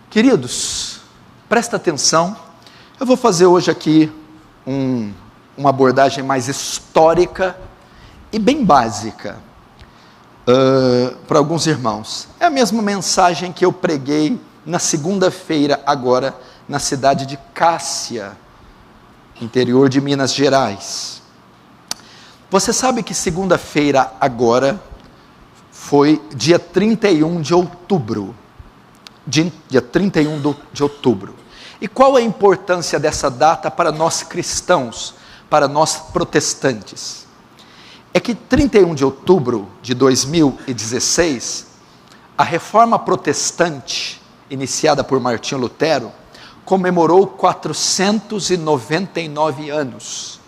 Queridos, presta atenção, eu vou fazer hoje aqui uma abordagem mais histórica e bem básica para alguns irmãos. É a mesma mensagem que eu preguei na segunda-feira agora na cidade de Cássia, interior de Minas Gerais. Você sabe que segunda-feira agora foi dia 31 de outubro. Dia 31 de outubro. E qual a importância dessa data para nós cristãos, para nós protestantes? É que 31 de outubro de 2016, a Reforma Protestante, iniciada por Martinho Lutero, comemorou 499 anos.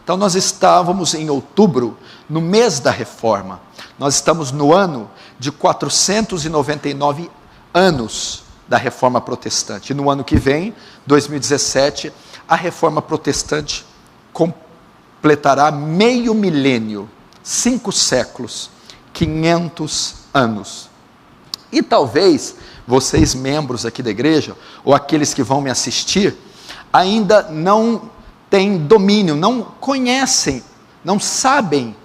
Então nós estávamos em outubro, no mês da Reforma. Nós estamos no ano de 499 anos da Reforma Protestante. E no ano que vem, 2017, a Reforma Protestante completará meio milênio, 5 séculos, 500 anos. E talvez vocês, membros aqui da igreja, ou aqueles que vão me assistir, ainda não têm domínio, não conhecem, não sabem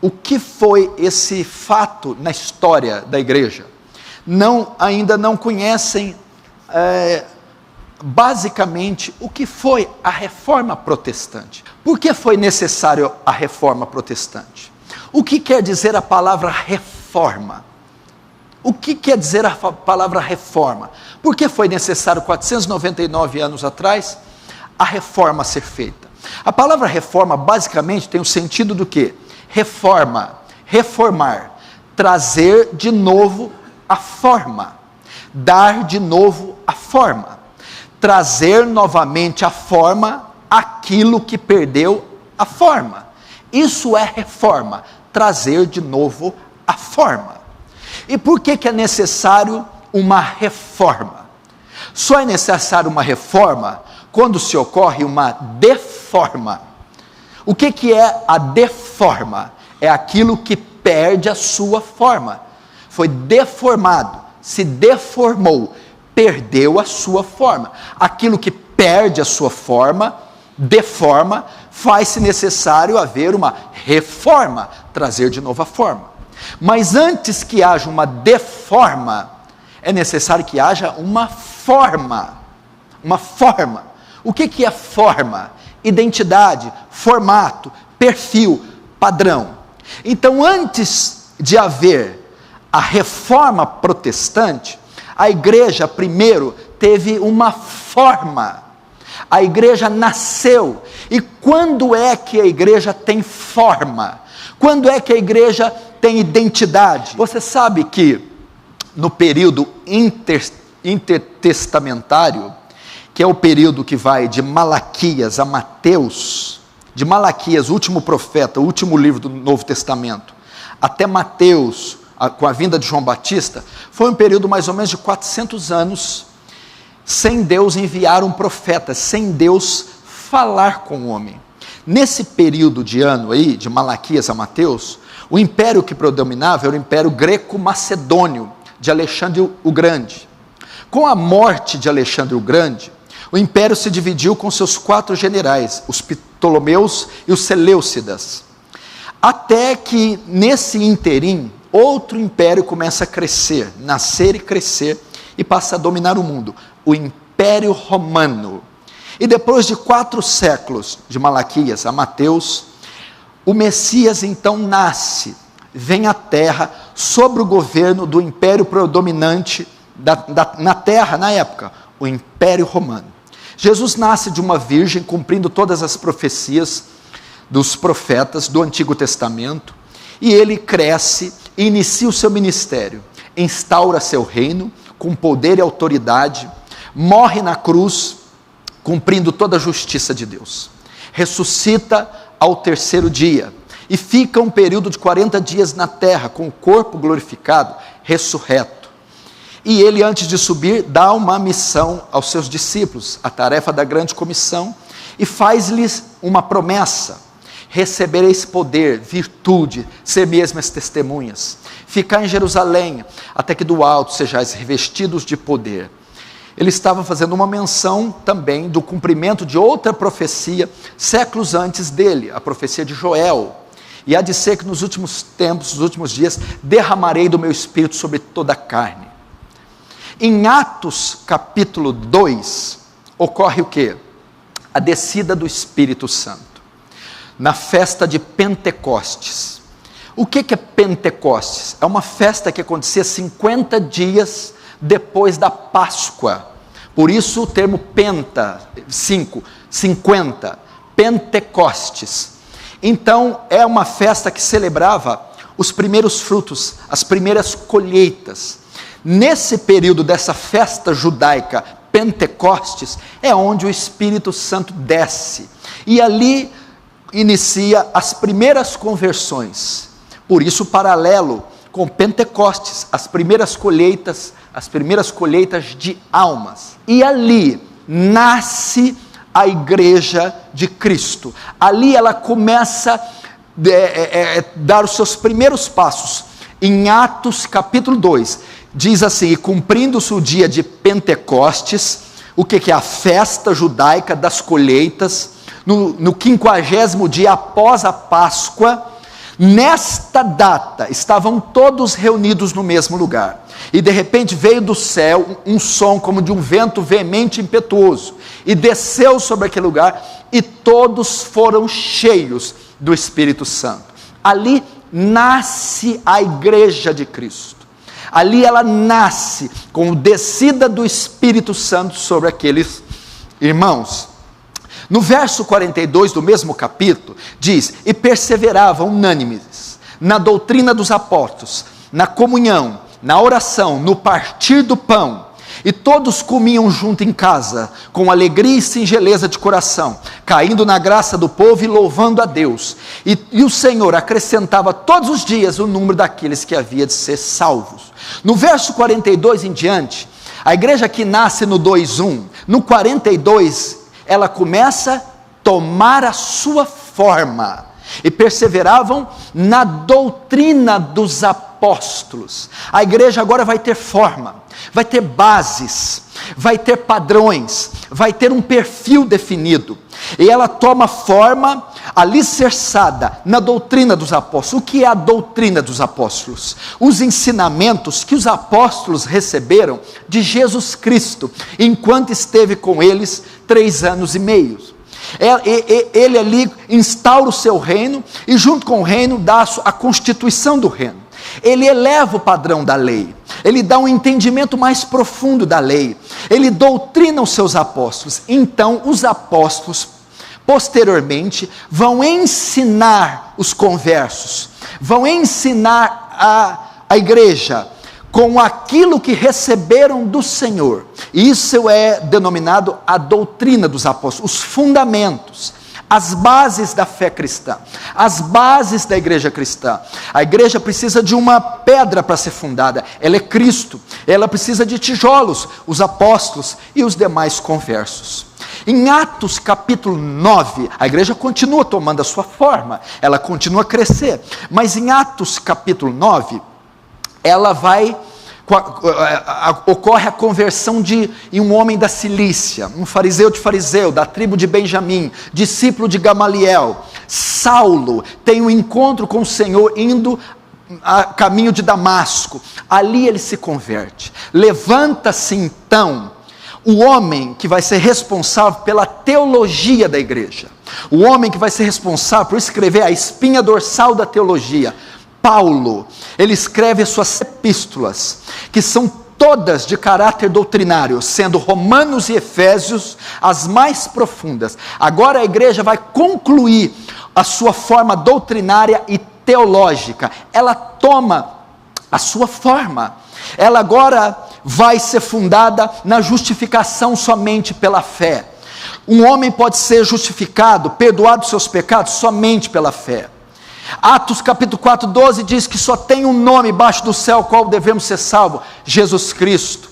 o que foi esse fato na história da igreja. Ainda não conhecem basicamente o que foi a Reforma Protestante. Por que foi necessário a Reforma Protestante? O que quer dizer a palavra reforma? O que quer dizer a palavra reforma? Por que foi necessário 499 anos atrás a reforma ser feita? A palavra reforma basicamente tem o sentido do quê? Reforma, reformar, trazer de novo a forma, dar de novo a forma, trazer novamente a forma aquilo que perdeu a forma. Isso é reforma, trazer de novo a forma. E por que é necessário uma reforma? Só é necessário uma reforma quando se ocorre uma deforma. O que é a deforma? É aquilo que perde a sua forma. Foi deformado, se deformou, perdeu a sua forma. Aquilo que perde a sua forma, deforma, faz-se necessário haver uma reforma, trazer de novo a forma. Mas antes que haja uma deforma, é necessário que haja uma forma. Uma forma. O que é forma? Identidade, formato, perfil, padrão. Então, antes de haver a Reforma Protestante, a igreja primeiro teve uma forma. A igreja nasceu. E quando é que a igreja tem forma? Quando é que a igreja tem identidade? Você sabe que no período intertestamentário, que é o período que vai de Malaquias a Mateus, de Malaquias, o último profeta, o último livro do Novo Testamento, até Mateus, com a vinda de João Batista, foi um período mais ou menos de 400 anos, sem Deus enviar um profeta, sem Deus falar com o homem. Nesse período de ano aí, de Malaquias a Mateus, o império que predominava era o império greco-macedônio, de Alexandre o Grande. Com a morte de Alexandre o Grande, o império se dividiu com seus 4 generais, os Ptolomeus e os Seleucidas. Até que, nesse interim, outro império começa a crescer, nascer e crescer, e passa a dominar o mundo, o Império Romano. E depois de 4 séculos, de Malaquias a Mateus, o Messias então nasce, vem à terra, sob o governo do império predominante na terra, na época, o Império Romano. Jesus nasce de uma virgem, cumprindo todas as profecias dos profetas do Antigo Testamento, e ele cresce e inicia o seu ministério, instaura seu reino com poder e autoridade, morre na cruz, cumprindo toda a justiça de Deus, ressuscita ao 3º dia, e fica um período de 40 dias na terra, com o corpo glorificado, ressurreto. E ele, antes de subir, dá uma missão aos seus discípulos, a tarefa da grande comissão, e faz-lhes uma promessa: recebereis poder, virtude, ser mesmas testemunhas, ficar em Jerusalém, até que do alto sejais revestidos de poder. ele estava fazendo uma menção também do cumprimento de outra profecia, séculos antes dele, a profecia de Joel. E há de ser que nos últimos tempos, nos últimos dias, derramarei do meu espírito sobre toda a carne. Em Atos capítulo 2, ocorre o quê? A descida do Espírito Santo, na festa de Pentecostes. O que é Pentecostes? É uma festa que acontecia 50 dias depois da Páscoa. Por isso o termo penta, 50, Pentecostes. Então é uma festa que celebrava os primeiros frutos, as primeiras colheitas. Nesse período dessa festa judaica, Pentecostes, é onde o Espírito Santo desce. E ali inicia as primeiras conversões. Por isso, paralelo com Pentecostes, as primeiras colheitas de almas. E ali nasce a igreja de Cristo. Ali ela começa a dar os seus primeiros passos. Em Atos capítulo 2, diz assim: e cumprindo-se o dia de Pentecostes, o que é a festa judaica das colheitas, no 50º dia após a Páscoa, nesta data, estavam todos reunidos no mesmo lugar, e de repente veio do céu um som como de um vento veemente e impetuoso, e desceu sobre aquele lugar, e todos foram cheios do Espírito Santo. Ali nasce a igreja de Cristo. Ali ela nasce com a descida do Espírito Santo sobre aqueles irmãos. No verso 42 do mesmo capítulo, diz: e perseveravam unânimes na doutrina dos apóstolos, na comunhão, na oração, no partir do pão, e todos comiam junto em casa, com alegria e singeleza de coração, caindo na graça do povo e louvando a Deus, e o Senhor acrescentava todos os dias o número daqueles que havia de ser salvos. No verso 42 em diante, a igreja que nasce no 2:1, no 42, ela começa a tomar a sua forma, e perseveravam na doutrina dos apóstolos. A igreja agora vai ter forma, vai ter bases, vai ter padrões, vai ter um perfil definido, e ela toma forma alicerçada na doutrina dos apóstolos. O que é a doutrina dos apóstolos? Os ensinamentos que os apóstolos receberam de Jesus Cristo, enquanto esteve com eles 3 anos e meio. Ele ali instaura o seu reino, e junto com o reino dá a constituição do reino. Ele eleva o padrão da lei, ele dá um entendimento mais profundo da lei, ele doutrina os seus apóstolos. Então os apóstolos posteriormente vão ensinar os conversos, vão ensinar a igreja com aquilo que receberam do Senhor. Isso é denominado a doutrina dos apóstolos, os fundamentos, as bases da fé cristã, as bases da igreja cristã. A igreja precisa de uma pedra para ser fundada, ela é Cristo. Ela precisa de tijolos, os apóstolos e os demais conversos. Em Atos capítulo 9, a igreja continua tomando a sua forma, ela continua a crescer, mas em Atos capítulo 9, ocorre a conversão de um homem da Cilícia, um fariseu de fariseu, da tribo de Benjamim, discípulo de Gamaliel. Saulo tem um encontro com o Senhor indo a caminho de Damasco. Ali ele se converte. Levanta-se então o homem que vai ser responsável pela teologia da igreja, o homem que vai ser responsável por escrever a espinha dorsal da teologia, Paulo. Ele escreve as suas epístolas, que são todas de caráter doutrinário, sendo Romanos e Efésios as mais profundas. Agora a igreja vai concluir a sua forma doutrinária e teológica. Ela toma a sua forma. Ela agora vai ser fundada na justificação somente pela fé. Um homem pode ser justificado, perdoado seus pecados somente pela fé. Atos capítulo 4:12 diz que só tem um nome embaixo do céu, qual devemos ser salvos: Jesus Cristo.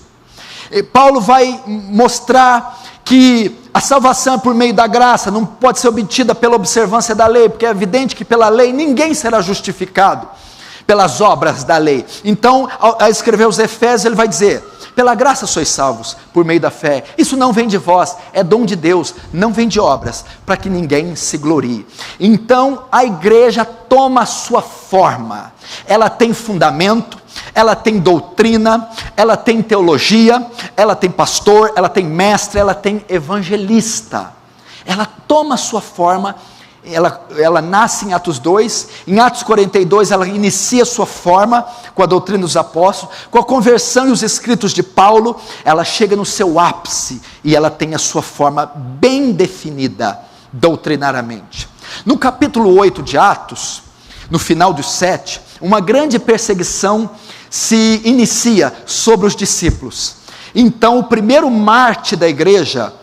E Paulo vai mostrar que a salvação é por meio da graça, não pode ser obtida pela observância da lei, porque é evidente que pela lei ninguém será justificado pelas obras da lei. Então, ao escrever os Efésios, ele vai dizer Pela graça sois salvos, por meio da fé. Isso não vem de vós, é dom de Deus, não vem de obras, para que ninguém se glorie. Então a igreja toma a sua forma, ela tem fundamento, ela tem doutrina, ela tem teologia, ela tem pastor, ela tem mestre, ela tem evangelista. Ela toma a sua forma, ela nasce em Atos 2, em Atos 42 ela inicia a sua forma com a doutrina dos apóstolos, com a conversão e os escritos de Paulo, ela chega no seu ápice e ela tem a sua forma bem definida doutrinariamente. No capítulo 8 de Atos, no final dos 7, uma grande perseguição se inicia sobre os discípulos. Então o primeiro mártir da igreja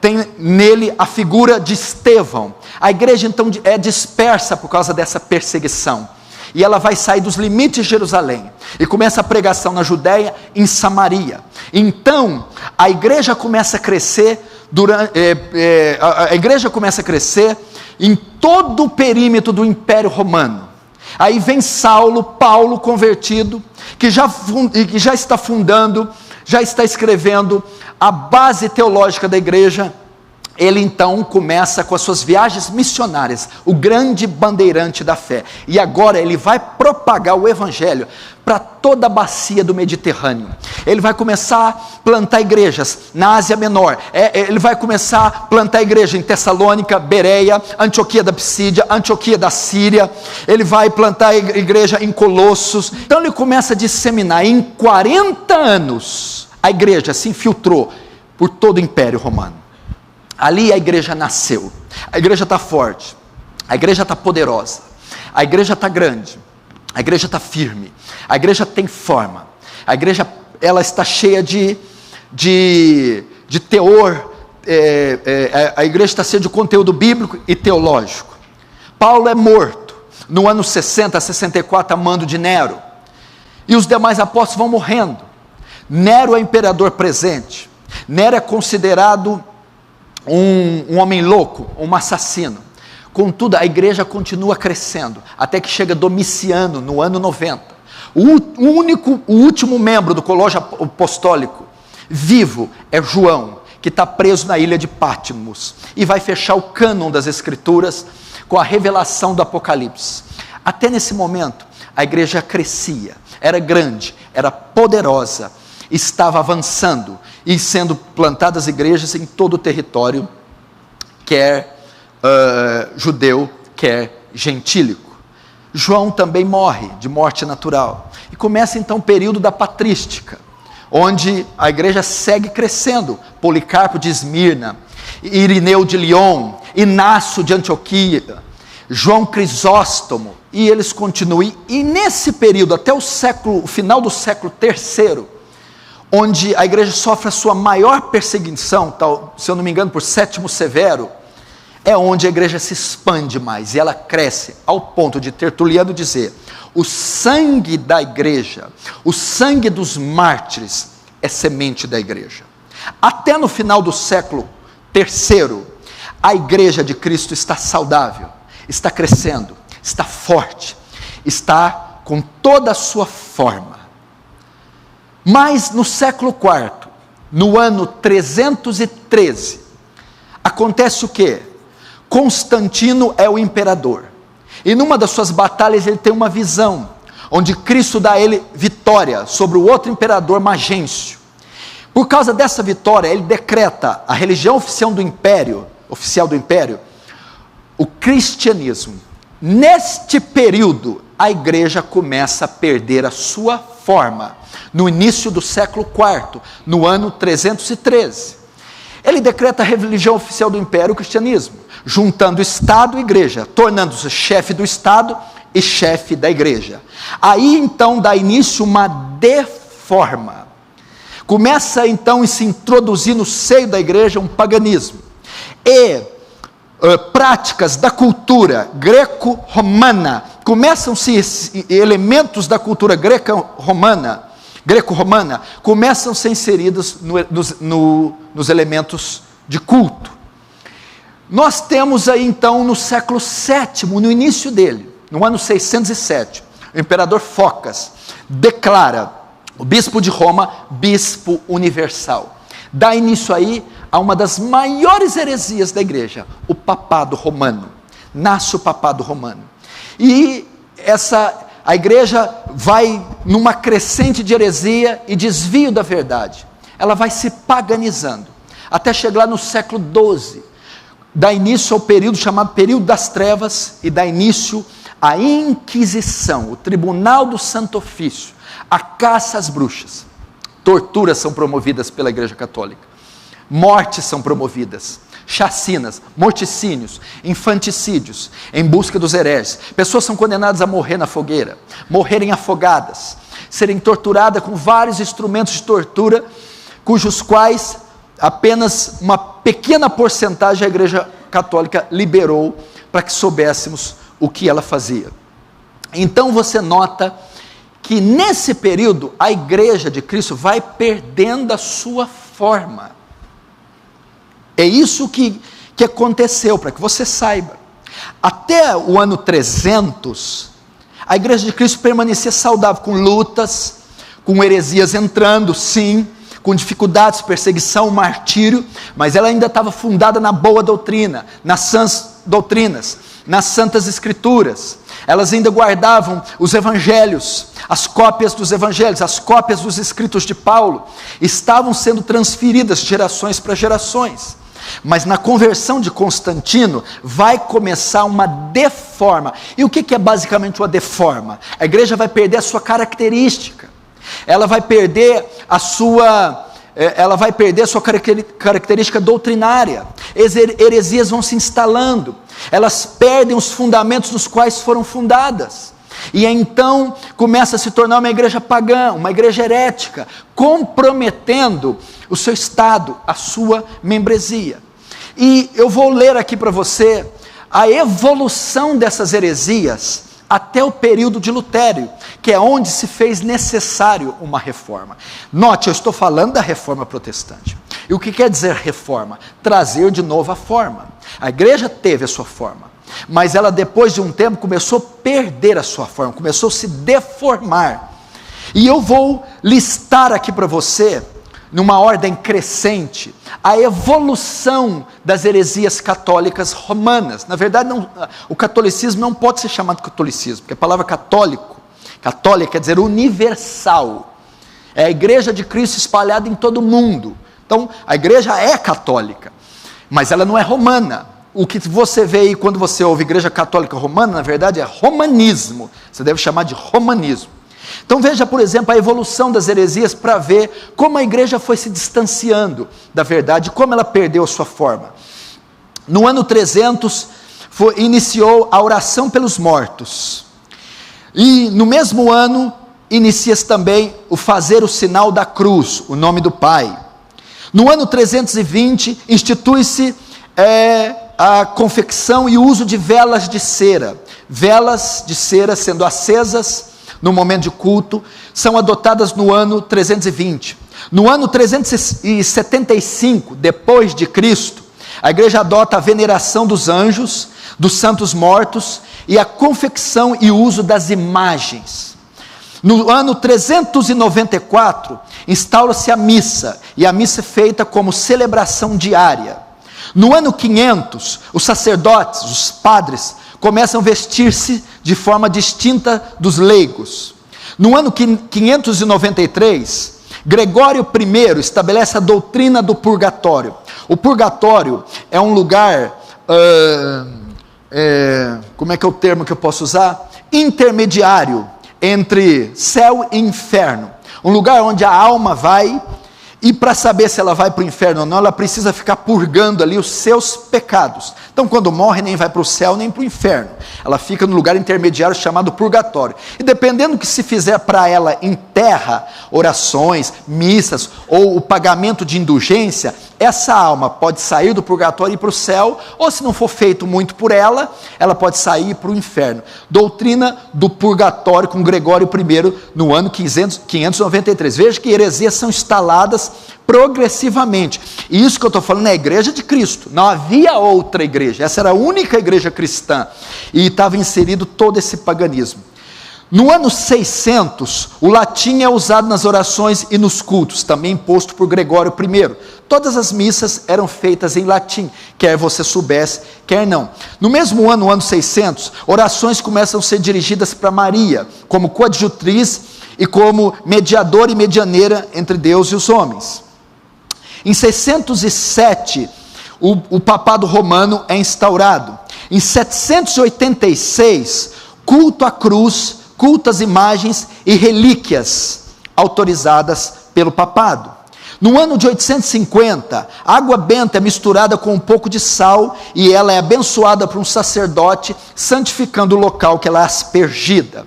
tem nele a figura de Estevão. A igreja então é dispersa por causa dessa perseguição, e ela vai sair dos limites de Jerusalém, e começa a pregação na Judéia, em Samaria. Então a igreja começa a crescer, a igreja começa a crescer em todo o perímetro do Império Romano. Aí vem Paulo convertido, que já está fundando, já está escrevendo a base teológica da igreja. Ele então começa com as suas viagens missionárias, o grande bandeirante da fé, e agora ele vai propagar o evangelho para toda a bacia do Mediterrâneo. Ele vai começar a plantar igrejas na Ásia Menor, ele vai começar a plantar igreja em Tessalônica, Bereia, Antioquia da Psídia, Antioquia da Síria, ele vai plantar igreja em Colossos. Então ele começa a disseminar. Em 40 anos a igreja se infiltrou por todo o Império Romano. Ali a igreja nasceu, a igreja está forte, a igreja está poderosa, a igreja está grande, a igreja está firme, a igreja tem forma, a igreja ela está cheia de teor, a igreja está cheia de conteúdo bíblico e teológico. Paulo é morto no ano 60 a 64 a mando de Nero, e os demais apóstolos vão morrendo. Nero é imperador presente, Nero é considerado um homem louco, um assassino. Contudo, a igreja continua crescendo, até que chega Domiciano, no ano 90. O último membro do colégio apostólico vivo é João, que está preso na ilha de Patmos, e vai fechar o cânon das escrituras com a revelação do Apocalipse. Até nesse momento, a igreja crescia, era grande, era poderosa, estava avançando e sendo plantadas igrejas em todo o território, quer judeu, quer gentílico. João também morre de morte natural, e começa então o período da patrística, onde a igreja segue crescendo. Policarpo de Esmirna, Irineu de Lyon, Inácio de Antioquia, João Crisóstomo, e eles continuam. E nesse período, até o final do século III, onde a igreja sofre a sua maior perseguição, se eu não me engano por Sétimo Severo, é onde a igreja se expande mais, e ela cresce, ao ponto de Tertuliano dizer: o sangue da igreja, o sangue dos mártires, é semente da igreja. Até no final do século III, a igreja de Cristo está saudável, está crescendo, está forte, está com toda a sua forma. Mas no século IV, no ano 313, acontece o quê? Constantino é o imperador, e numa das suas batalhas ele tem uma visão, onde Cristo dá a ele vitória sobre o outro imperador, Magêncio. Por causa dessa vitória, ele decreta a religião oficial do império, o cristianismo. Neste período, a igreja começa a perder a sua forma, no início do século IV, no ano 313. Ele decreta a religião oficial do império, o cristianismo, juntando Estado e igreja, tornando-se chefe do Estado e chefe da igreja. Aí então dá início uma deforma. Começa então a se introduzir no seio da igreja um paganismo. E práticas da cultura greco-romana, começam-se elementos da cultura greco-romana, começam a ser inseridos nos elementos de culto. Nós temos aí então no século VII, no início dele, no ano 607, o imperador Focas declara O bispo de Roma, bispo universal. Dá início aí a uma das maiores heresias da igreja, o papado romano. Nasce o papado romano. E a igreja vai numa crescente de heresia e desvio da verdade. Ela vai se paganizando, até chegar no século XII. Dá início ao período chamado período das trevas e dá início à Inquisição, o Tribunal do Santo Ofício, a caça às bruxas. Torturas são promovidas pela Igreja Católica, mortes são promovidas, chacinas, morticínios, infanticídios, em busca dos hereges. Pessoas são condenadas a morrer na fogueira, morrerem afogadas, serem torturadas com vários instrumentos de tortura, cujos quais apenas uma pequena porcentagem a Igreja Católica liberou para que soubéssemos o que ela fazia. Então você nota que nesse período a Igreja de Cristo vai perdendo a sua forma. É isso que aconteceu, para que você saiba. Até o ano 300, a Igreja de Cristo permanecia saudável, com lutas, com heresias entrando, sim, com dificuldades, perseguição, martírio, mas ela ainda estava fundada na boa doutrina, nas sãs doutrinas, nas santas escrituras. Elas ainda guardavam os evangelhos, as cópias dos evangelhos, as cópias dos escritos de Paulo, estavam sendo transferidas de gerações para gerações. Mas na conversão de Constantino, vai começar uma deforma. E o que é basicamente uma deforma? A igreja vai perder a sua característica, ela vai perder a sua característica doutrinária, heresias vão se instalando, elas perdem os fundamentos nos quais foram fundadas, e então começa a se tornar uma igreja pagã, uma igreja herética, comprometendo o seu estado, a sua membresia. E eu vou ler aqui para você a evolução dessas heresias até o período de Lutério, que é onde se fez necessário uma reforma. Note, eu estou falando da reforma protestante. E o que quer dizer reforma? Trazer de novo a forma. A igreja teve a sua forma, mas ela depois de um tempo começou a perder a sua forma, começou a se deformar. E eu vou listar aqui para você, numa ordem crescente, a evolução das heresias católicas romanas. Na verdade, o catolicismo não pode ser chamado catolicismo, porque a palavra católica quer dizer universal. É a igreja de Cristo espalhada em todo o mundo. Então, a igreja é católica, mas ela não é romana. O que você vê aí quando você ouve igreja católica romana, na verdade é romanismo. Você deve chamar de romanismo. Então veja, por exemplo, a evolução das heresias para ver como a igreja foi se distanciando da verdade, como ela perdeu sua forma. No ano 300, iniciou a oração pelos mortos. E no mesmo ano, inicia-se também o fazer o sinal da cruz, o nome do Pai. No ano 320, institui-se a confecção e uso de velas de cera sendo acesas no momento de culto, são adotadas no ano 320. No ano 375, depois de Cristo, a igreja adota a veneração dos anjos, dos santos mortos, e a confecção e uso das imagens. No ano 394, instaura-se a missa, e a missa é feita como celebração diária. No ano 500, os sacerdotes, os padres, começam a vestir-se de forma distinta dos leigos. No ano 593, Gregório I estabelece a doutrina do purgatório. O purgatório é um lugar, como é que é o termo que eu posso usar? Intermediário entre céu e inferno. Um lugar onde a alma vai, e para saber se ela vai para o inferno ou não, ela precisa ficar purgando ali os seus pecados. Então quando morre, nem vai para o céu nem para o inferno, ela fica no lugar intermediário chamado purgatório, e dependendo do que se fizer para ela em terra, orações, missas, ou o pagamento de indulgência, essa alma pode sair do purgatório e ir para o céu, ou se não for feito muito por ela, ela pode sair para o inferno. Doutrina do purgatório com Gregório I, no ano 593, veja que heresias são instaladas progressivamente, e isso que eu estou falando é a igreja de Cristo, não havia outra igreja, essa era a única igreja cristã, e estava inserido todo esse paganismo. No ano 600, o latim é usado nas orações e nos cultos, também imposto por Gregório I. Todas as missas eram feitas em latim, quer você soubesse, quer não. No mesmo ano, no ano 600, orações começam a ser dirigidas para Maria, como coadjutriz e como mediadora e medianeira entre Deus e os homens. Em 607, o papado romano é instaurado. Em 786, culto à cruz, culto às imagens e relíquias autorizadas pelo papado. No ano de 850, a água benta é misturada com um pouco de sal e ela é abençoada por um sacerdote, santificando o local que ela é aspergida.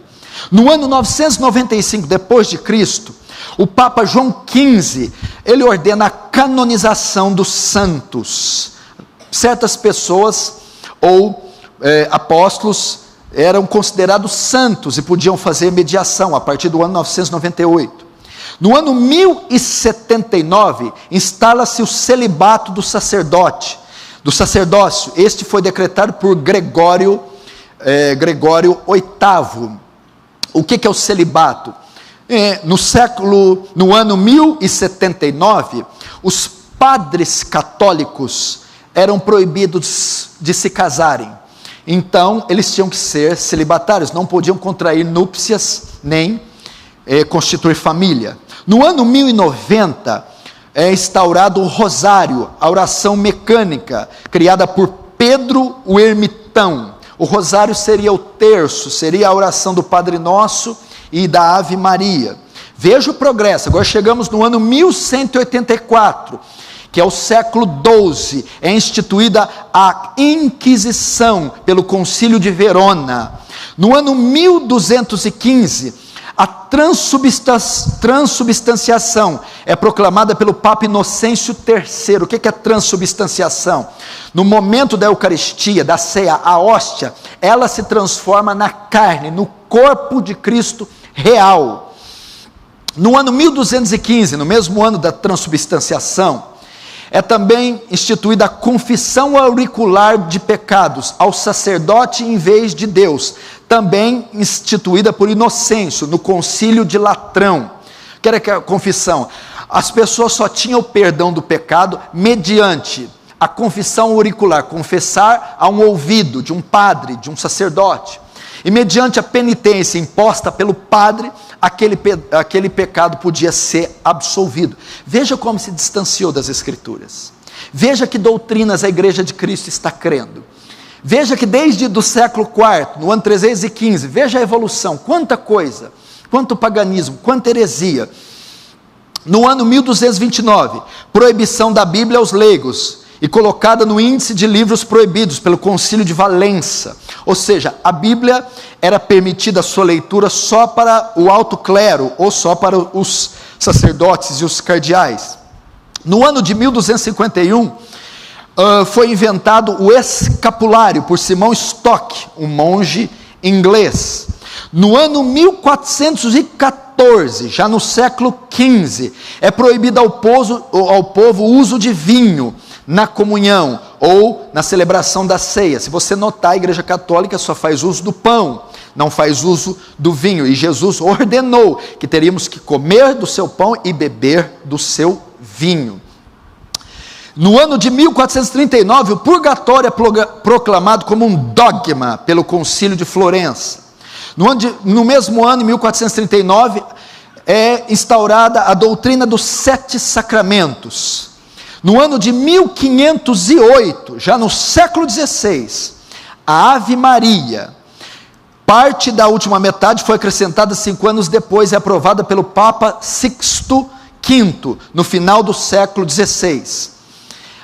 No ano 995 depois de Cristo, o Papa João XV, ele ordena a canonização dos santos. Certas pessoas ou apóstolos eram considerados santos e podiam fazer mediação a partir do ano 998. No ano 1079, instala-se o celibato do sacerdócio. Este foi decretado por Gregório VIII. O que é o celibato? No ano 1079, os padres católicos eram proibidos de se casarem. Então, eles tinham que ser celibatários, não podiam contrair núpcias, nem constituir família. No ano 1090, é instaurado o rosário, a oração mecânica, criada por Pedro o Ermitão. O rosário seria o terço, seria a oração do Padre Nosso e da Ave Maria. Veja o progresso, agora chegamos no ano 1184, que é o século XII, é instituída a Inquisição pelo Concílio de Verona. No ano 1215, a transubstanciação é proclamada pelo Papa Inocêncio III. O que é transubstanciação? No momento da Eucaristia, da ceia, a hóstia, ela se transforma na carne, no corpo de Cristo real. No ano 1215, no mesmo ano da transubstanciação, é também instituída a confissão auricular de pecados ao sacerdote em vez de Deus, também instituída por Inocêncio, no concílio de Latrão. O que era a confissão? As pessoas só tinham o perdão do pecado mediante a confissão auricular, confessar a um ouvido de um padre, de um sacerdote, e mediante a penitência imposta pelo padre, aquele pecado podia ser absolvido. Veja como se distanciou das Escrituras. Veja que doutrinas a Igreja de Cristo está crendo. Veja que desde do século IV, no ano 315, veja a evolução, quanta coisa, quanto paganismo, quanta heresia. No ano 1229, proibição da Bíblia aos leigos, e colocada no índice de livros proibidos pelo Concílio de Valença. Ou seja, a Bíblia era permitida a sua leitura só para o alto clero, ou só para os sacerdotes e os cardeais. No ano de 1251, foi inventado o escapulário por Simão Stock, um monge inglês. No ano 1414, já no século XV, é proibido ao povo o uso de vinho na comunhão ou na celebração da ceia. Se você notar, a Igreja Católica só faz uso do pão, não faz uso do vinho, e Jesus ordenou que teríamos que comer do seu pão e beber do seu vinho. No ano de 1439, o purgatório é proclamado como um dogma pelo Concílio de Florença. No mesmo ano, em 1439, é instaurada a doutrina dos 7 sacramentos. No ano de 1508, já no século XVI, a Ave Maria, parte da última metade, foi acrescentada 5 anos depois e aprovada pelo Papa Sixto V, no final do século XVI.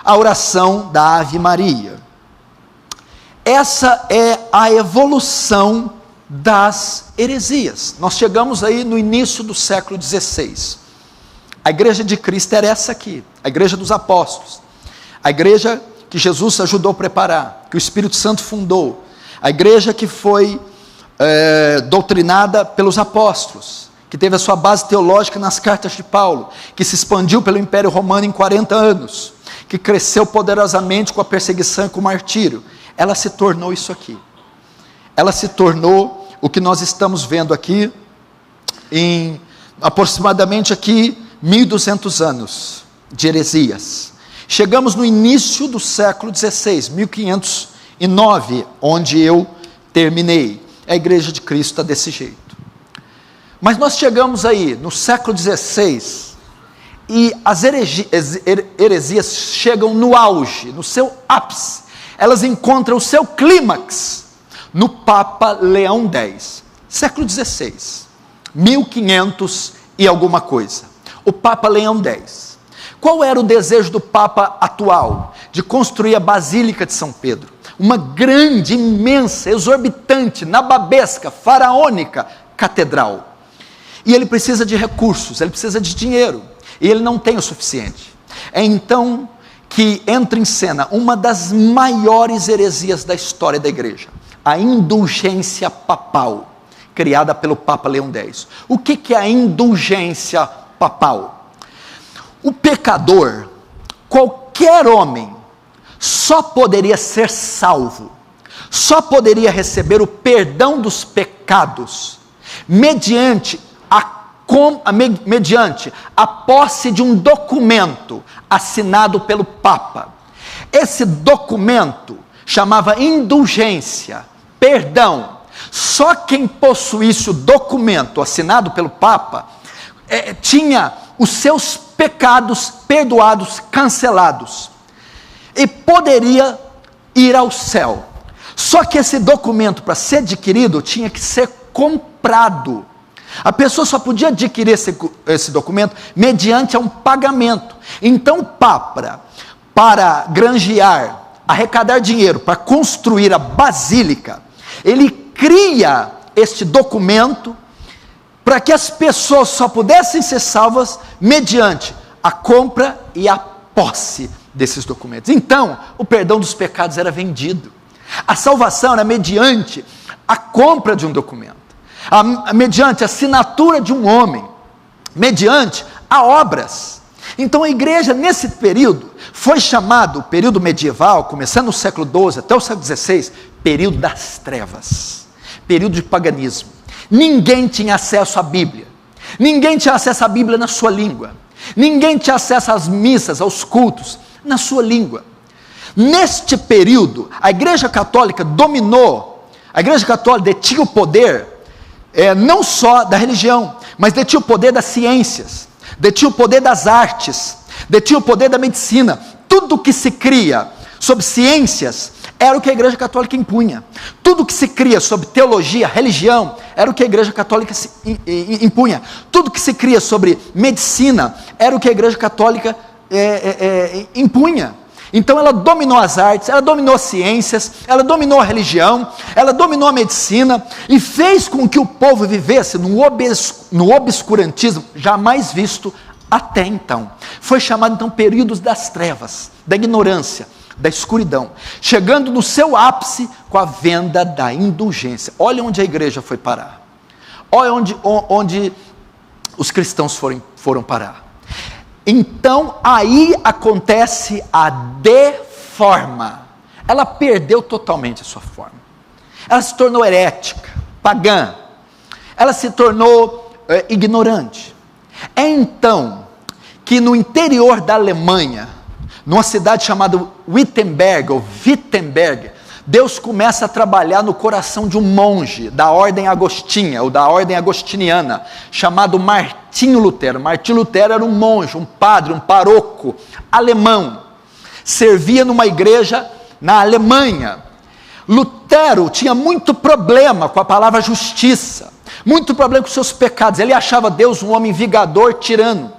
A oração da Ave Maria. Essa é a evolução das heresias. Nós chegamos aí no início do século XVI. A Igreja de Cristo era essa aqui, a Igreja dos Apóstolos, a Igreja que Jesus ajudou a preparar, que o Espírito Santo fundou, a Igreja que foi doutrinada pelos apóstolos, que teve a sua base teológica nas cartas de Paulo, que se expandiu pelo Império Romano em 40 anos, que cresceu poderosamente com a perseguição e com o martírio. Ela se tornou isso aqui. Ela se tornou o que nós estamos vendo aqui em aproximadamente aqui 1200 anos de heresias. Chegamos no início do século XVI, 1509, onde eu terminei. A Igreja de Cristo está desse jeito. Mas nós chegamos aí no século XVI e as heresias chegam no auge, no seu ápice. Elas encontram o seu clímax no Papa Leão X, século XVI, 1500 e alguma coisa. O Papa Leão X. Qual era o desejo do Papa atual? De construir a Basílica de São Pedro. Uma grande, imensa, exorbitante, nababesca, faraônica catedral. E ele precisa de recursos, ele precisa de dinheiro. E ele não tem o suficiente. É então que entra em cena uma das maiores heresias da história da igreja. A indulgência papal, criada pelo Papa Leão X. O que é a indulgência papal? O pecador, qualquer homem, só poderia ser salvo, só poderia receber o perdão dos pecados, mediante a posse de um documento assinado pelo Papa. Esse documento chamava indulgência, perdão. Só quem possuísse o documento assinado pelo Papa tinha os seus pecados perdoados, cancelados, e poderia ir ao céu. Só que esse documento, para ser adquirido, tinha que ser comprado. A pessoa só podia adquirir esse documento mediante um pagamento. Então o Papa, para granjear, arrecadar dinheiro, para construir a basílica, ele cria este documento para que as pessoas só pudessem ser salvas mediante a compra e a posse desses documentos. Então, o perdão dos pecados era vendido. A salvação era mediante a compra de um documento, mediante a assinatura de um homem, mediante a obras. Então a igreja nesse período foi chamado, período medieval, começando no século XII até o século XVI, período das trevas, período de paganismo. Ninguém tinha acesso à Bíblia, ninguém tinha acesso à Bíblia na sua língua, ninguém tinha acesso às missas, aos cultos, na sua língua. Neste período, a Igreja Católica dominou, a Igreja Católica detinha o poder, não só da religião, mas detinha o poder das ciências, detinha o poder das artes, detinha o poder da medicina. Tudo que se cria sobre ciências era o que a Igreja Católica impunha. Tudo que se cria sobre teologia, religião, era o que a Igreja Católica impunha. Tudo que se cria sobre medicina, era o que a Igreja Católica impunha. Então ela dominou as artes, ela dominou as ciências, ela dominou a religião, ela dominou a medicina, e fez com que o povo vivesse no obscurantismo jamais visto até então. Foi chamado então períodos das trevas, da ignorância, da escuridão, chegando no seu ápice com a venda da indulgência. Olha onde a igreja foi parar, olha onde os cristãos foram parar. Então aí acontece a deforma, ela perdeu totalmente a sua forma, ela se tornou herética, pagã, ela se tornou ignorante. É então que no interior da Alemanha, numa cidade chamada Wittenberg, ou Wittenberg, Deus começa a trabalhar no coração de um monge da ordem agostinha, ou da ordem agostiniana, chamado Martinho Lutero. Martinho Lutero era um monge, um padre, um paroco alemão, servia numa igreja na Alemanha. Lutero tinha muito problema com a palavra justiça, muito problema com seus pecados. Ele achava Deus um homem vingador, tirano.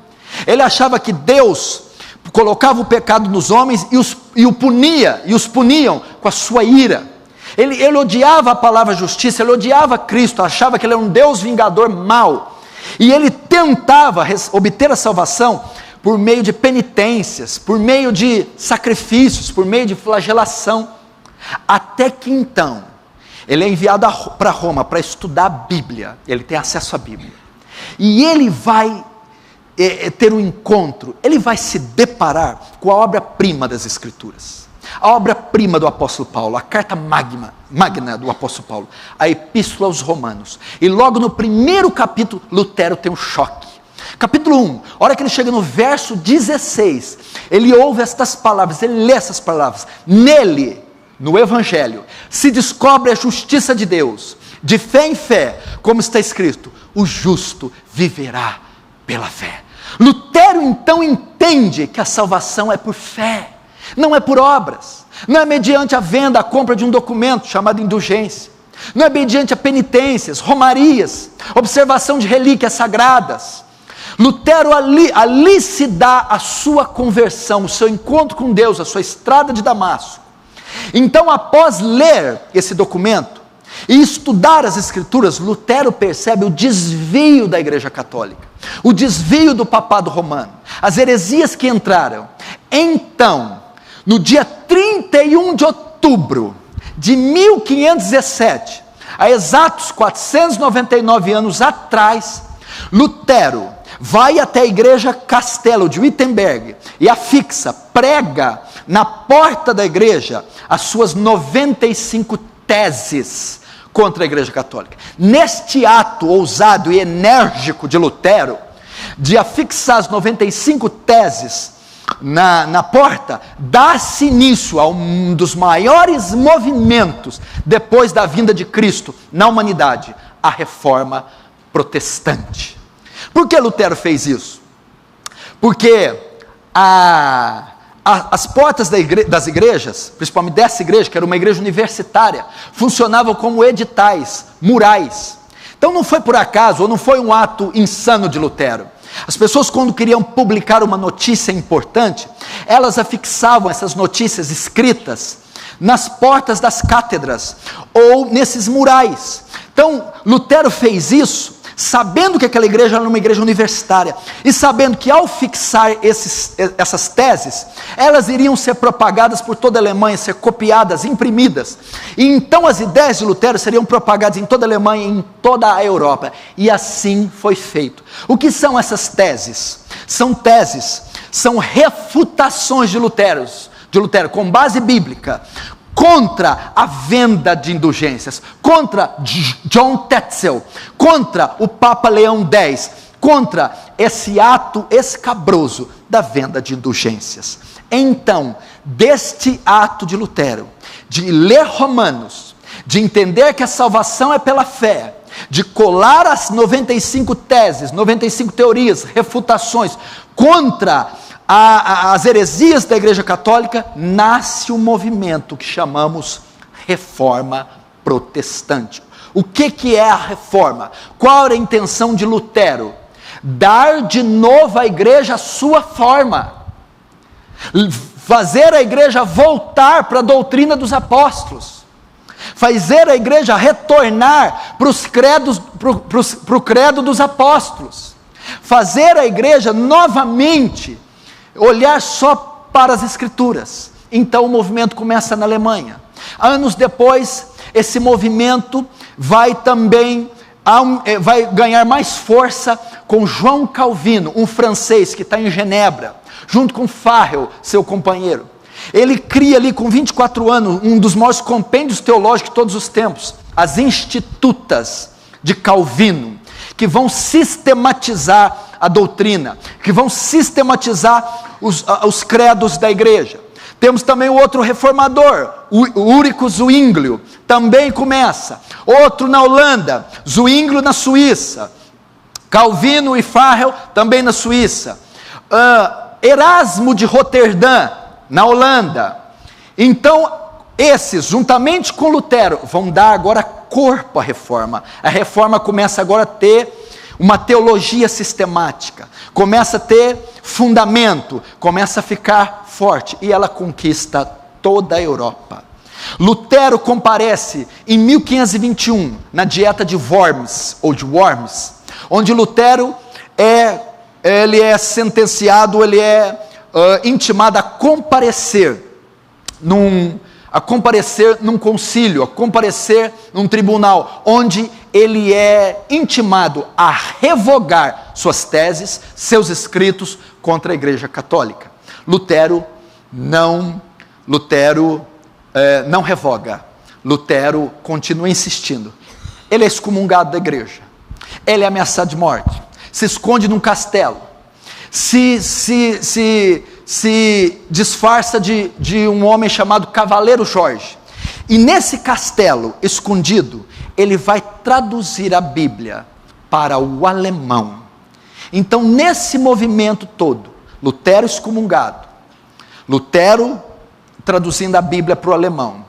Ele achava que Deus colocava o pecado nos homens e os puniam com a sua ira. Ele odiava a palavra justiça, ele odiava Cristo, achava que ele era um Deus vingador mau, e ele tentava obter a salvação por meio de penitências, por meio de sacrifícios, por meio de flagelação, até que então ele é enviado para Roma para estudar a Bíblia. Ele tem acesso à Bíblia, e ele vai ter um encontro, ele vai se deparar com a obra-prima das Escrituras. A obra-prima do apóstolo Paulo, a carta magna do apóstolo Paulo, a Epístola aos Romanos. E logo no primeiro capítulo, Lutero tem um choque. Capítulo 1, a hora que ele chega no verso 16, ele ouve estas palavras, ele lê essas palavras. Nele, no Evangelho, se descobre a justiça de Deus, de fé em fé, como está escrito, o justo viverá pela fé. Lutero então entende que a salvação é por fé, não é por obras, não é mediante a venda, a compra de um documento chamado indulgência, não é mediante a penitências, romarias, observação de relíquias sagradas. Lutero ali se dá a sua conversão, o seu encontro com Deus, a sua estrada de Damasco. Então, após ler esse documento e estudar as Escrituras, Lutero percebe o desvio da Igreja Católica, o desvio do papado romano, as heresias que entraram. Então, no dia 31 de outubro de 1517, há exatos 499 anos atrás, Lutero vai até a igreja Castelo de Wittenberg e afixa, prega na porta da igreja as suas 95 teses contra a Igreja Católica. Neste ato ousado e enérgico de Lutero, de afixar as 95 teses na porta, dá-se início a um dos maiores movimentos depois da vinda de Cristo na humanidade, a Reforma Protestante. Por que Lutero fez isso? Porque as portas das igrejas, principalmente dessa igreja, que era uma igreja universitária, funcionavam como editais, murais. Então não foi por acaso, ou não foi um ato insano de Lutero. As pessoas, quando queriam publicar uma notícia importante, elas afixavam essas notícias escritas nas portas das cátedras, ou nesses murais. Então, Lutero fez isso, sabendo que aquela igreja era uma igreja universitária, e sabendo que ao fixar essas teses, elas iriam ser propagadas por toda a Alemanha, ser copiadas, imprimidas, e então as ideias de Lutero seriam propagadas em toda a Alemanha e em toda a Europa, e assim foi feito. O que são essas teses? São refutações de Lutero, com base bíblica, contra a venda de indulgências, contra John Tetzel, contra o Papa Leão X, contra esse ato escabroso da venda de indulgências. Então, deste ato de Lutero, de ler Romanos, de entender que a salvação é pela fé, de colar as 95 teses, 95 teorias, refutações contra as heresias da Igreja Católica, nasce um movimento que chamamos Reforma Protestante. O que é a reforma? Qual era a intenção de Lutero? Dar de novo à igreja a sua forma, fazer a igreja voltar para a doutrina dos apóstolos, fazer a igreja retornar para o credo dos apóstolos, fazer a igreja novamente olhar só para as Escrituras. Então o movimento começa na Alemanha. Anos depois, esse movimento vai ganhar mais força com João Calvino, um francês que está em Genebra, junto com Farel, seu companheiro. Ele cria ali com 24 anos, um dos maiores compêndios teológicos de todos os tempos, as Institutas de Calvino, que vão sistematizar a doutrina, que vão sistematizar os credos da igreja. Temos também o outro reformador, o Ulrico Zwinglio, também começa. Outro na Holanda, Zwinglio na Suíça, Calvino e Farel também na Suíça, Erasmo de Roterdã, na Holanda. Então, esses, juntamente com Lutero, vão dar agora corpo à reforma. A reforma começa agora a ter uma teologia sistemática, começa a ter fundamento, começa a ficar forte, e ela conquista toda a Europa. Lutero comparece em 1521, na dieta de Worms, onde Lutero é sentenciado, ele é intimado a comparecer num concílio, a comparecer num tribunal, onde ele é intimado a revogar suas teses, seus escritos contra a Igreja Católica. Lutero Lutero não revoga. Lutero continua insistindo. Ele é excomungado da igreja. Ele é ameaçado de morte. Se esconde num castelo. Se disfarça de um homem chamado Cavaleiro Jorge. E nesse castelo escondido, ele vai traduzir a Bíblia para o alemão. Então, nesse movimento todo, Lutero excomungado, Lutero traduzindo a Bíblia para o alemão,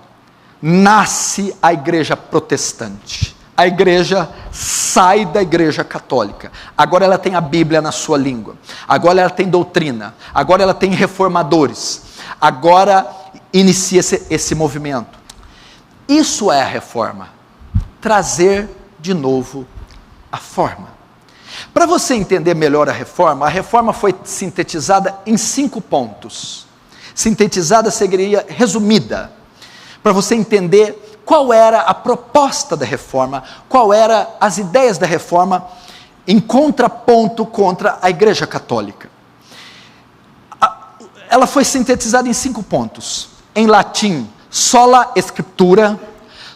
nasce a igreja protestante. A igreja sai da igreja católica. Agora ela tem a Bíblia na sua língua. Agora ela tem doutrina. Agora ela tem reformadores. Agora inicia esse movimento. Isso é a reforma. Trazer de novo a forma. Para você entender melhor a reforma foi sintetizada em 5 pontos. Sintetizada seria resumida. Para você entender qual era a proposta da reforma, qual eram as ideias da reforma em contraponto contra a Igreja Católica. Ela foi sintetizada em 5 pontos. Em latim, sola scriptura,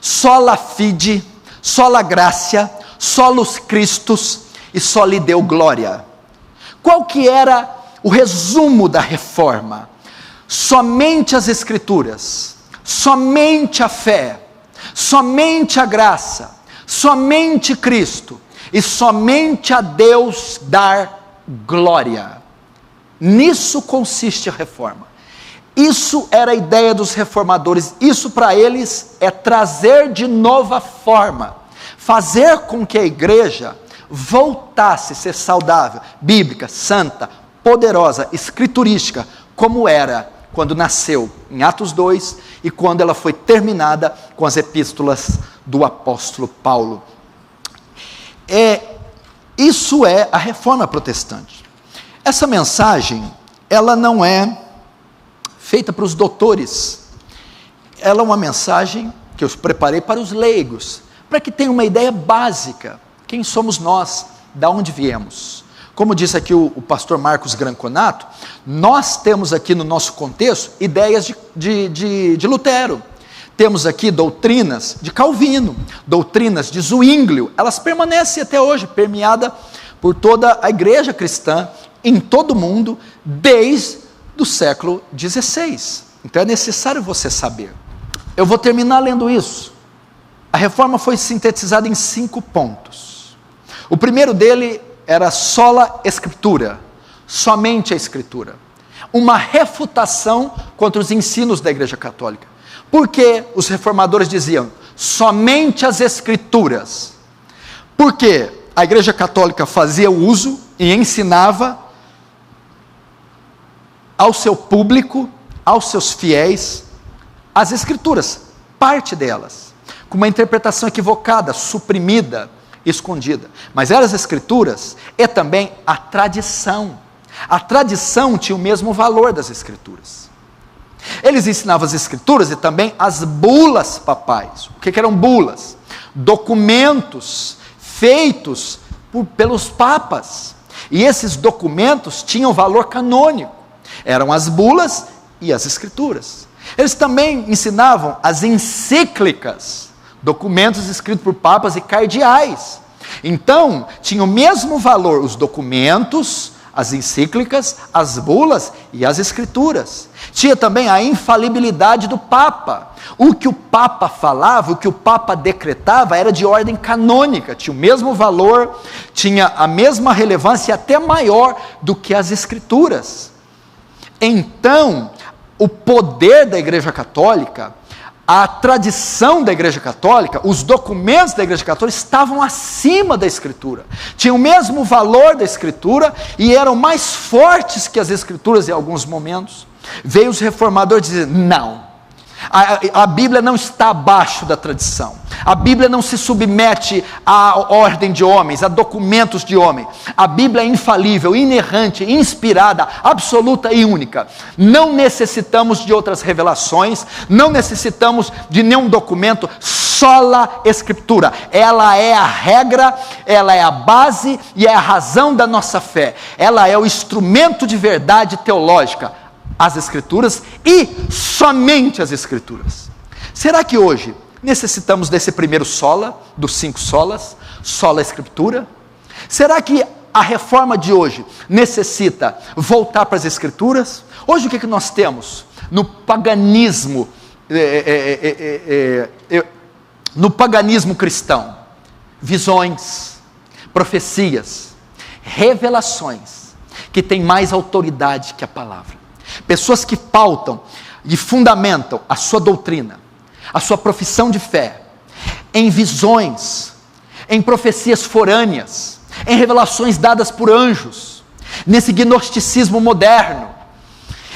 sola fide, sola gratia, solus Christus e soli Deo gloria. Qual que era o resumo da reforma? Somente as Escrituras, somente a fé, somente a graça, somente Cristo e somente a Deus dar glória. Nisso consiste a reforma. Isso era a ideia dos reformadores. Isso para eles é trazer de novo a forma, fazer com que a igreja voltasse a ser saudável, bíblica, santa, poderosa, escriturística, como era quando nasceu em Atos 2 e quando ela foi terminada com as epístolas do apóstolo Paulo. Isso é a reforma protestante. Essa mensagem, ela não é feita para os doutores. Ela é uma mensagem que eu preparei para os leigos, para que tenham uma ideia básica. Quem somos nós? Da onde viemos? Como disse aqui o pastor Marcos Granconato, nós temos aqui no nosso contexto ideias de Lutero. Temos aqui doutrinas de Calvino, doutrinas de Zwinglio. Elas permanecem até hoje, permeadas por toda a igreja cristã, em todo o mundo, desde o século XVI. Então é necessário você saber. Eu vou terminar lendo isso. A reforma foi sintetizada em 5 pontos. O primeiro dele era sola Escritura, somente a Escritura. Uma refutação contra os ensinos da Igreja Católica. Porque os reformadores diziam, somente as Escrituras. Porque a Igreja Católica fazia uso e ensinava ao seu público, aos seus fiéis, as Escrituras, parte delas, com uma interpretação equivocada, suprimida, escondida. Mas eram as Escrituras e também a tradição. A tradição tinha o mesmo valor das Escrituras. Eles ensinavam as Escrituras e também as bulas papais. O que eram bulas? Documentos feitos pelos papas. E esses documentos tinham valor canônico. Eram as bulas e as Escrituras. Eles também ensinavam as encíclicas, documentos escritos por papas e cardeais. Então, tinha o mesmo valor os documentos, as encíclicas, as bulas e as Escrituras. Tinha também a infalibilidade do Papa. O que o Papa falava, o que o Papa decretava era de ordem canônica, tinha o mesmo valor, tinha a mesma relevância e até maior do que as Escrituras. Então, o poder da Igreja Católica, a tradição da Igreja Católica, os documentos da Igreja Católica estavam acima da Escritura, tinham o mesmo valor da Escritura e eram mais fortes que as Escrituras em alguns momentos. Veio os reformadores dizer, não, a Bíblia não está abaixo da tradição, a Bíblia não se submete à ordem de homens, a documentos de homem, a Bíblia é infalível, inerrante, inspirada, absoluta e única. Não necessitamos de outras revelações, não necessitamos de nenhum documento, sola Escritura. Ela é a regra, ela é a base e é a razão da nossa fé, ela é o instrumento de verdade teológica. as Escrituras e somente as Escrituras. Será que hoje necessitamos desse primeiro sola, dos 5 solas, sola Escritura? Será que a reforma de hoje necessita voltar para as Escrituras? Hoje o que nós temos? No paganismo cristão, visões, profecias, revelações, que têm mais autoridade que a palavra. Pessoas que pautam e fundamentam a sua doutrina, a sua profissão de fé, em visões, em profecias forâneas, em revelações dadas por anjos, nesse gnosticismo moderno,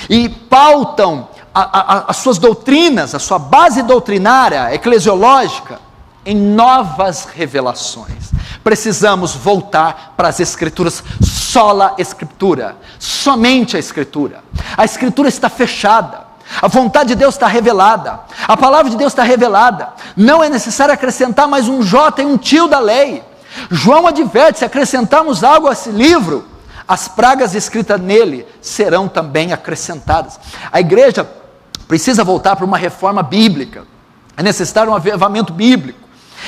e pautam as suas doutrinas, a sua base doutrinária, eclesiológica, em novas revelações. Precisamos voltar para as Escrituras, sola Escritura, somente a Escritura. A Escritura está fechada, a vontade de Deus está revelada, a palavra de Deus está revelada, não é necessário acrescentar mais um J e um tio da lei. João adverte: se acrescentarmos algo a esse livro, as pragas escritas nele serão também acrescentadas. A igreja precisa voltar para uma reforma bíblica, é necessário um avivamento bíblico,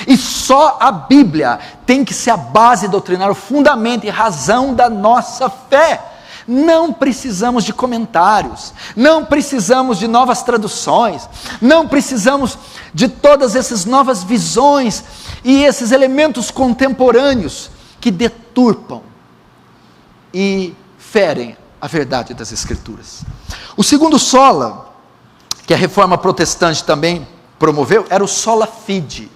e só a Bíblia tem que ser a base doutrinária, o fundamento e razão da nossa fé. Não precisamos de comentários, não precisamos de novas traduções, não precisamos de todas essas novas visões e esses elementos contemporâneos que deturpam e ferem a verdade das Escrituras. O segundo sola, que a reforma protestante também promoveu, era o sola fide.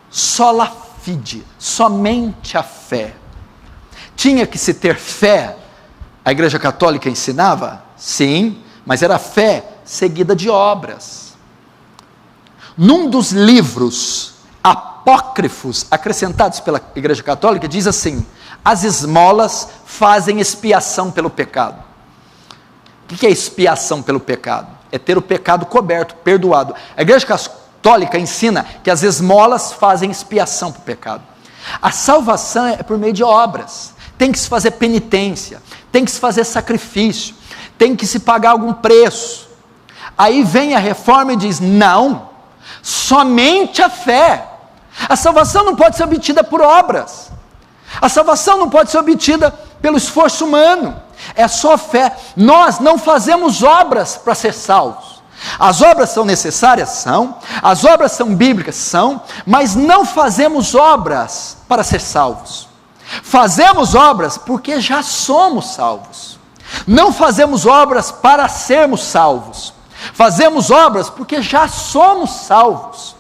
Sola fide, somente a fé. Tinha que se ter fé. A Igreja Católica ensinava? Sim, mas era fé seguida de obras. Num dos livros apócrifos acrescentados pela Igreja Católica, diz assim: as esmolas fazem expiação pelo pecado. O que é expiação pelo pecado? É ter o pecado coberto, perdoado. A Igreja Católica ensina que as esmolas fazem expiação para o pecado. A salvação é por meio de obras. Tem que se fazer penitência, tem que se fazer sacrifício, tem que se pagar algum preço. Aí vem a reforma e diz: não, somente a fé. A salvação não pode ser obtida por obras, a salvação não pode ser obtida pelo esforço humano, é só fé. Nós não fazemos obras para ser salvos. As obras são necessárias? São. As obras são bíblicas? São. Mas não fazemos obras para ser salvos. Fazemos obras porque já somos salvos. Não fazemos obras para sermos salvos. Fazemos obras porque já somos salvos.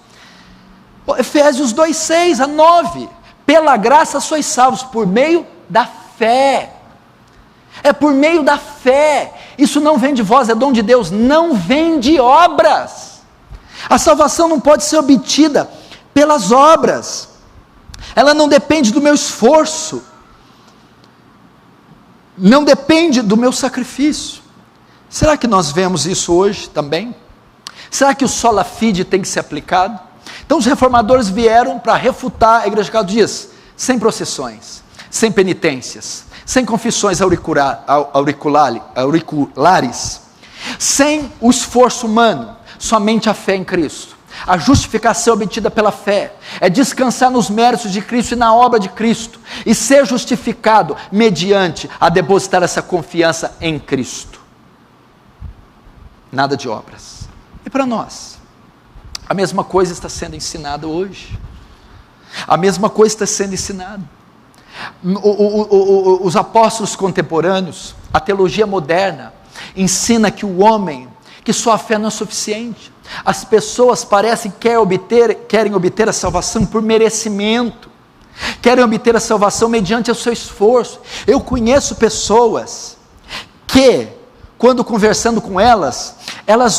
Efésios 2:6-9. Pela graça sois salvos por meio da fé. É por meio da fé. Isso não vem de vós, é dom de Deus, não vem de obras. A salvação não pode ser obtida pelas obras. Ela não depende do meu esforço, não depende do meu sacrifício. Será que nós vemos isso hoje também? Será que o sola fide tem que ser aplicado? Então os reformadores vieram para refutar a Igreja Católica, diz: sem procissões, sem penitências, sem confissões auriculares, sem o esforço humano, somente a fé em Cristo. A justificação obtida pela fé é descansar nos méritos de Cristo e na obra de Cristo, e ser justificado mediante a depositar essa confiança em Cristo. Nada de obras. E para nós? A mesma coisa está sendo ensinada hoje. A mesma coisa está sendo ensinada. Os apóstolos contemporâneos, a teologia moderna, ensina que o homem, que sua fé não é suficiente. As pessoas parecem que querem obter a salvação por merecimento, querem obter a salvação mediante o seu esforço. Eu conheço pessoas que, quando conversando com elas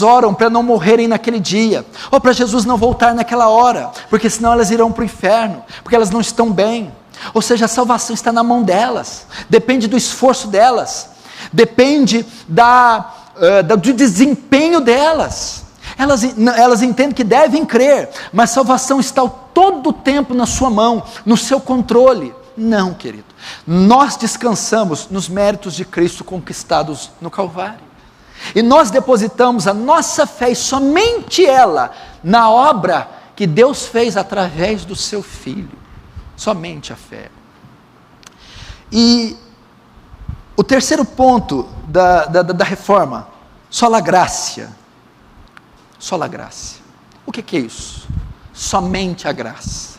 oram para não morrerem naquele dia, ou para Jesus não voltar naquela hora, porque senão elas irão para o inferno, porque elas não estão bem. Ou seja, a salvação está na mão delas, depende do esforço delas, depende do desempenho delas. Elas entendem que devem crer, mas a salvação está todo o tempo na sua mão, no seu controle. Não, querido, nós descansamos nos méritos de Cristo conquistados no Calvário. E nós depositamos a nossa fé, e somente ela, na obra que Deus fez através do seu Filho. Somente a fé. E o terceiro ponto da reforma, sola gracia. Sola gracia. O que é isso? Somente a graça.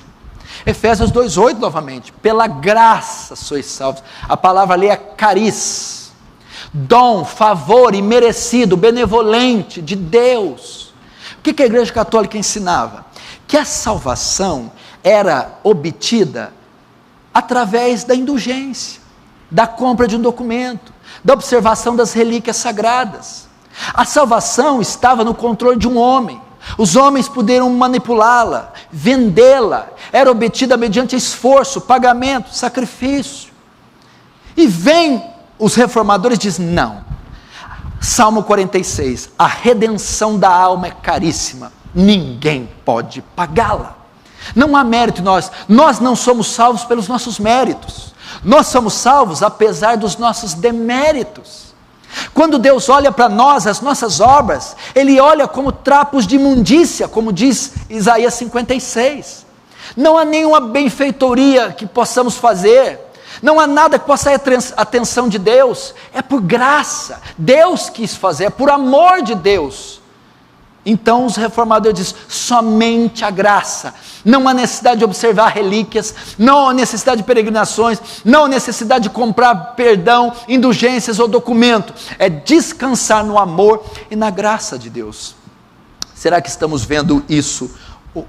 Efésios 2,8 novamente, pela graça sois salvos. A palavra ali é caris, dom, favor imerecido, benevolente de Deus. O que a Igreja Católica ensinava? Que a salvação era obtida através da indulgência, da compra de um documento, da observação das relíquias sagradas. A salvação estava no controle de um homem. Os homens puderam manipulá-la, vendê-la, era obtida mediante esforço, pagamento, sacrifício. E vem os reformadores e dizem, não, Salmo 46, a redenção da alma é caríssima, ninguém pode pagá-la. Não há mérito em nós não somos salvos pelos nossos méritos, nós somos salvos apesar dos nossos deméritos. Quando Deus olha para nós, as nossas obras, Ele olha como trapos de imundícia, como diz Isaías 56. Não há nenhuma benfeitoria que possamos fazer, não há nada que possa atrair a atenção de Deus, é por graça, Deus quis fazer, é por amor de Deus. Então os reformadores dizem, somente a graça, não há necessidade de observar relíquias, não há necessidade de peregrinações, não há necessidade de comprar perdão, indulgências ou documento, é descansar no amor e na graça de Deus. Será que estamos vendo isso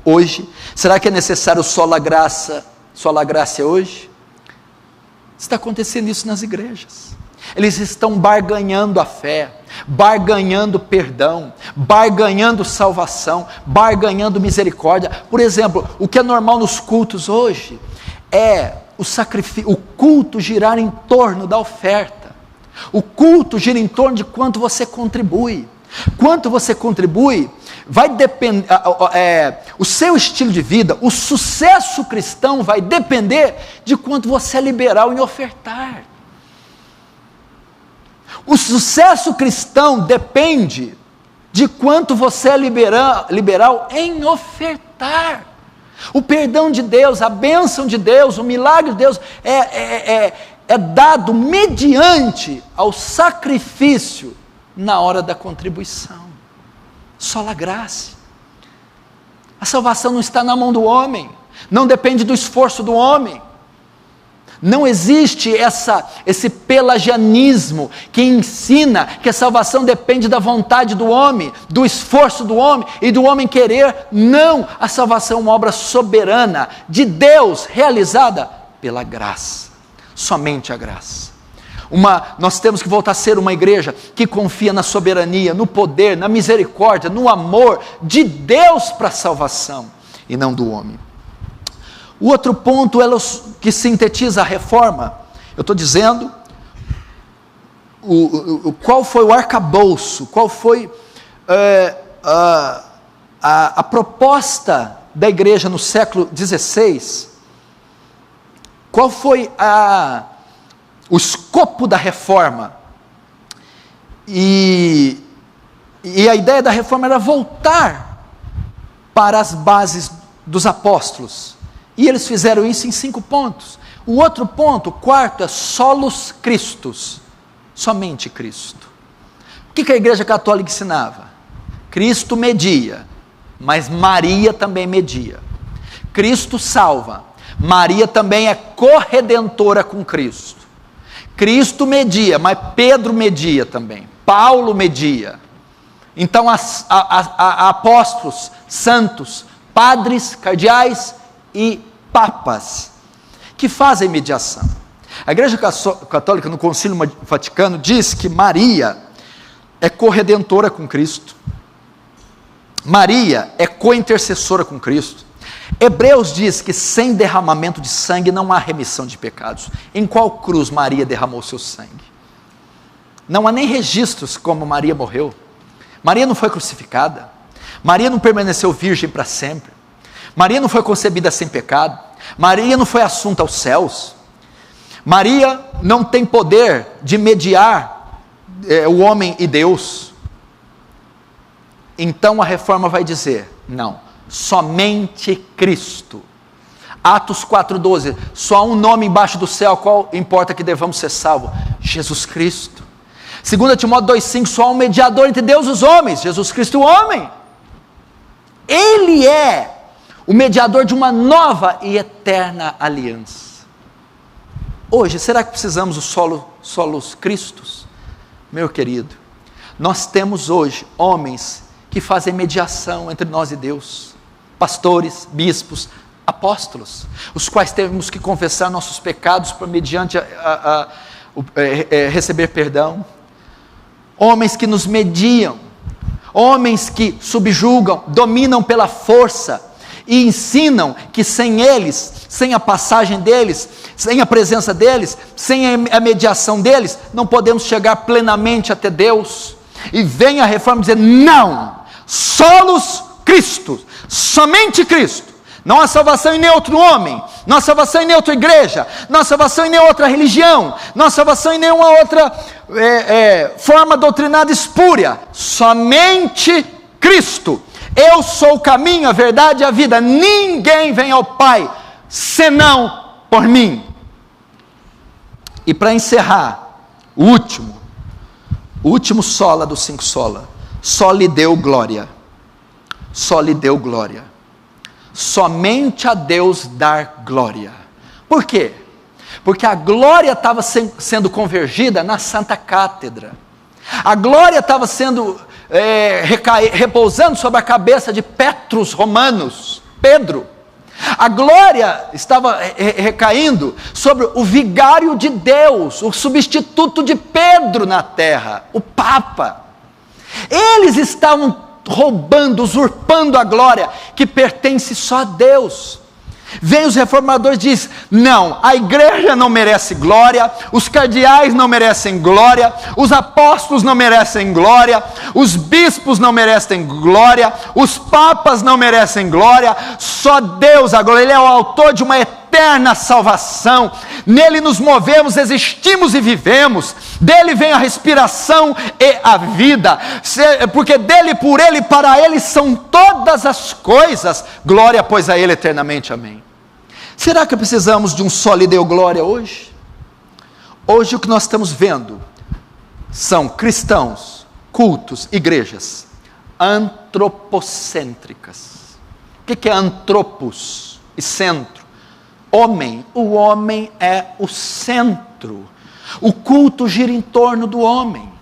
hoje? Será que é necessário sola graça hoje? Está acontecendo isso nas igrejas, eles estão barganhando a fé, barganhando perdão, barganhando salvação, barganhando misericórdia. Por exemplo, o que é normal nos cultos hoje é o culto girar em torno da oferta, o culto gira em torno de quanto você contribui. Quanto você contribui vai depender, o seu estilo de vida, o sucesso cristão vai depender de quanto você é liberal em ofertar. O sucesso cristão depende de quanto você é liberal em ofertar. O perdão de Deus, a bênção de Deus, o milagre de Deus é dado mediante ao sacrifício na hora da contribuição. Sola graça. A salvação não está na mão do homem, não depende do esforço do homem. Não existe esse pelagianismo que ensina que a salvação depende da vontade do homem, do esforço do homem e do homem querer. Não, a salvação é uma obra soberana de Deus, realizada pela graça, somente a graça. Nós temos que voltar a ser uma igreja que confia na soberania, no poder, na misericórdia, no amor de Deus para a salvação e não do homem. O outro ponto que sintetiza a reforma, eu estou dizendo, qual foi o arcabouço, qual foi a proposta da igreja no século XVI, qual foi o escopo da reforma, e a ideia da reforma era voltar para as bases dos apóstolos. E eles fizeram isso em 5 pontos. O outro ponto, o quarto, é solos Christus, somente Cristo. O que a Igreja Católica ensinava? Cristo media, mas Maria também media. Cristo salva, Maria também é corredentora com Cristo. Cristo media, mas Pedro media também, Paulo media. Então apóstolos, santos, padres, cardeais e papas que fazem mediação. A Igreja Católica no Concílio Vaticano diz que Maria é corredentora com Cristo, Maria é co-intercessora com Cristo. Hebreus diz que sem derramamento de sangue não há remissão de pecados. Em qual cruz Maria derramou seu sangue? Não há nem registros como Maria morreu. Maria não foi crucificada, Maria não permaneceu virgem para sempre, Maria não foi concebida sem pecado, Maria não foi assunta aos céus, Maria não tem poder de mediar o homem e Deus, então a reforma vai dizer, não, somente Cristo. Atos 4,12, só há um nome embaixo do céu, qual importa que devamos ser salvos? Jesus Cristo. 2 Timóteo 2,5, só há um mediador entre Deus e os homens, Jesus Cristo o homem. Ele é o mediador de uma nova e eterna aliança. Hoje, será que precisamos dos solos Cristos? Meu querido, nós temos hoje homens que fazem mediação entre nós e Deus, pastores, bispos, apóstolos, os quais temos que confessar nossos pecados por mediante receber perdão, homens que nos mediam, homens que subjugam, dominam pela força e ensinam que sem eles, sem a passagem deles, sem a presença deles, sem a mediação deles, não podemos chegar plenamente até Deus. E vem a reforma dizer, não, solos Cristo, somente Cristo. Não há salvação em nenhum outro homem, não há salvação em nenhuma outra igreja, não há salvação em nenhuma outra religião, não há salvação em nenhuma outra forma doutrinada espúria, somente Cristo. Eu sou o caminho, a verdade e a vida, ninguém vem ao Pai, senão por mim. E para encerrar, o último sola dos 5 sola, só lhe deu glória, só lhe deu glória. Somente a Deus dar glória. Por quê? Porque a glória estava sendo convergida na Santa Cátedra. A glória estava sendo repousando sobre a cabeça de Petrus Romanos, Pedro. A glória estava recaindo sobre o vigário de Deus, o substituto de Pedro na terra, o Papa. Eles estavam roubando, usurpando a glória que pertence só a Deus. Vem os reformadores e diz, não, a igreja não merece glória, os cardeais não merecem glória, os apóstolos não merecem glória, os bispos não merecem glória, os papas não merecem glória, só Deus a glória. Ele é o autor de uma eterna salvação, nele nos movemos, existimos e vivemos, dele vem a respiração e a vida, porque dele, por ele, para ele são todas as coisas, glória pois a ele eternamente, amém. Será que precisamos de um só lhe deu glória hoje? Hoje o que nós estamos vendo são cristãos, cultos, igrejas antropocêntricas. O que é antropos e centro? Homem, o homem é o centro, o culto gira em torno do homem,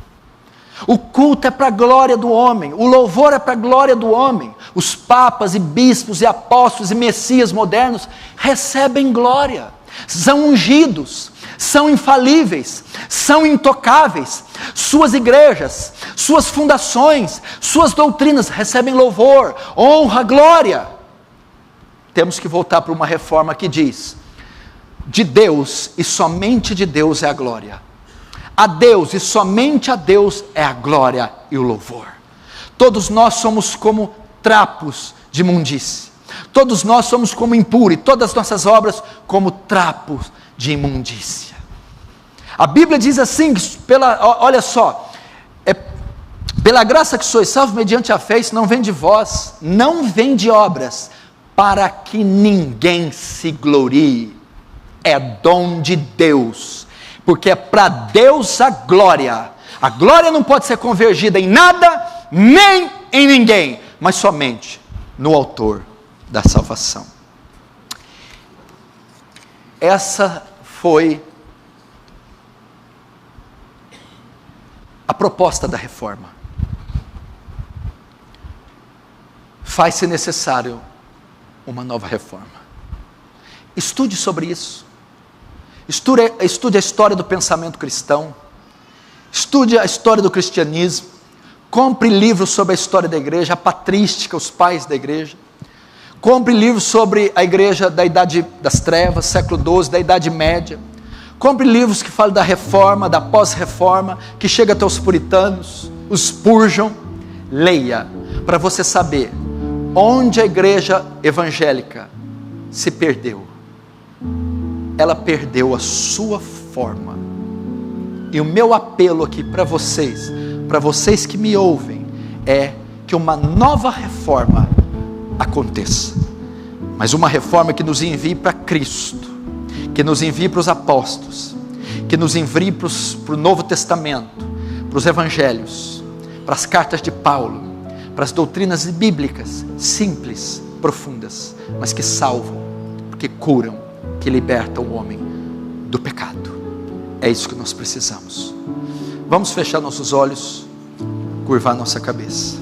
o culto é para a glória do homem, o louvor é para a glória do homem. Os papas e bispos e apóstolos e messias modernos recebem glória, são ungidos, são infalíveis, são intocáveis, suas igrejas, suas fundações, suas doutrinas recebem louvor, honra, glória. Temos que voltar para uma reforma que diz, de Deus e somente de Deus é a glória, a Deus e somente a Deus é a glória e o louvor. Todos nós somos como trapos de imundície, todos nós somos como impuro, e todas as nossas obras como trapos de imundícia. A Bíblia diz assim, olha só, pela graça que sois salvos mediante a fé, isso não vem de vós, não vem de obras, para que ninguém se glorie, é dom de Deus, porque é para Deus a glória não pode ser convergida em nada, nem em ninguém, mas somente no autor da salvação. Essa foi a proposta da reforma. Faz-se necessário uma nova reforma. Estude sobre isso. Estude a história do pensamento cristão. Estude a história do cristianismo. Compre livros sobre a história da igreja, a patrística, os pais da igreja. Compre livros sobre a igreja da Idade das Trevas, século XII, da Idade Média. Compre livros que falam da reforma, da pós-reforma, que chega até os puritanos, os Spurgeon. Leia, para você saber onde a igreja evangélica se perdeu. Ela perdeu a sua forma. E o meu apelo aqui para vocês que me ouvem, é que uma nova reforma aconteça. Mas uma reforma que nos envie para Cristo, que nos envie para os apóstolos, que nos envie para o Novo Testamento, para os Evangelhos, para as cartas de Paulo, para as doutrinas bíblicas, simples, profundas, mas que salvam, que curam, que libertam o homem do pecado. É isso que nós precisamos. Vamos fechar nossos olhos, curvar nossa cabeça.